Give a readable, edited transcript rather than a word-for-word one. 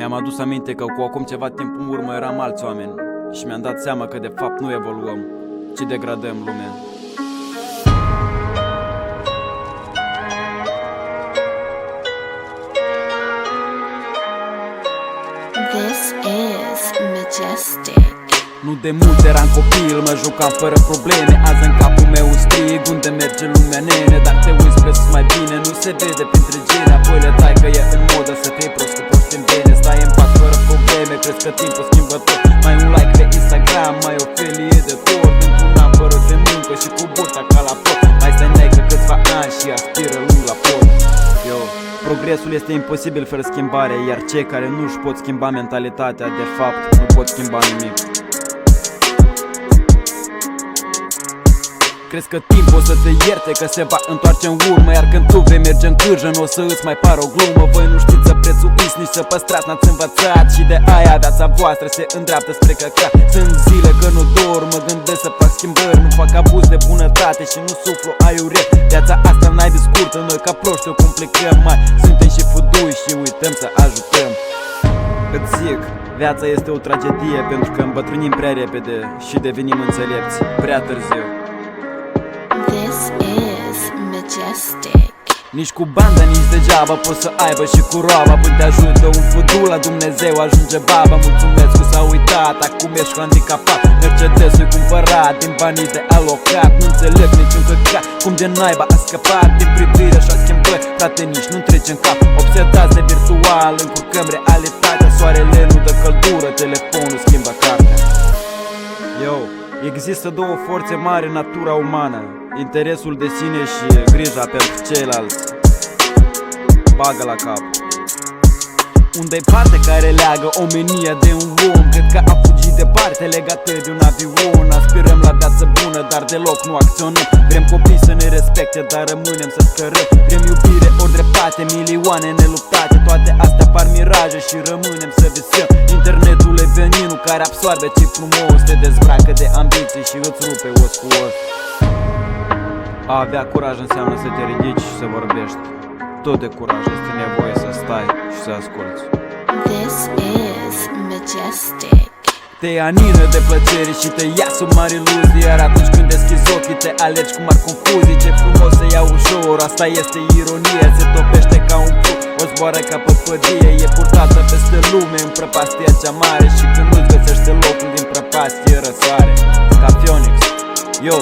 Mi-am adus aminte că cu acum ceva timp în urmă eram alți oameni și mi-am dat seama că de fapt nu evoluăm, ci degradăm lumea. This is Majestic. Nu de mult eram copil, mă jucam fără probleme. Azi în capul meu strig, unde merge lumea, nene? Dar te uiți spre sus mai bine, nu se vede printre gene. Apoi le dai că e în modă să fii prost cu proști în bine. Stai în pat fără probleme, crezi că timpul schimbă tot. Mai un like pe Instagram, mai o felie de tort. Într-un an fără de muncă și cu burta ca la pot. Mai stai necă câțiva ani și aspiră lung la pot. Yo, progresul este imposibil fără schimbare, iar cei care nu-și pot schimba mentalitatea, de fapt, nu pot schimba nimic. Crezi că timpul o să te ierte, că se va întoarce în urmă, iar când tu vei merge în cârjă, nu o să îți mai pară o glumă. Voi nu știți să prețuiți, nici să păstrați, n-ați învățat. Și de aia viața voastră se îndreaptă spre căcat. Sunt zile că nu dorm, mă gândesc să fac schimbări, nu fac abuz de bunătate și nu suflu aiuret. Viața asta n-ai de scurtă, noi ca proști o complicăm mai. Suntem și fudui și uităm să ajutăm. Îți zic, viața este o tragedie pentru că îmbătrânim prea repede și devenim înțelepți prea târziu. This is Majestic. Nici cu banda, nici degeaba poți să aibă și cu roaba. Până te ajută un fudul, la Dumnezeu ajunge baba. Mulțumesc că s-a uitat, acum ești handicapat. Mercedes-ul cumpărat din banii de alocat. Nu înțeleg niciun căcat, cum de naiba a scăpat din privire și a schimbări. Frate, nici nu trece în cap, obsedați de virtual, încurcăm realitatea. Soarele nu dă căldură, telefonul schimbă cartea. Yo, există două forțe mari în natura umană: interesul de sine și grija pentru ceilalți. Bagă la cap. Unde-i partea care leagă omenia de un om? Cred că a fugit departe, legate de un avion. Aspirăm la viață bună, dar deloc nu acționăm. Vrem copii să ne respecte, dar rămânem să scărăm. Vrem iubire ori dreptate, milioane neluptate. Toate astea par miraje și rămânem să visăm. Internetul e veninul care absorbe ce-i frumos. Te dezbracă de ambiții și îți rupe os cu os. A avea curaj înseamnă să te ridici și să vorbești. Tot de curaj este nevoie să stai și să asculți. This is Majestic. Te anină de plăcere și te ia sub mari iluzii, iar atunci când deschizi ochii te alergi cu mari confuzii. Ce frumos se ia ușor, asta este ironie. Se topește ca un fluc, o zboară ca păpădie. E purtată peste lume în prăpastia cea mare și când nu-ți găsește locul din prăpastie răsare ca Phoenix. Yo,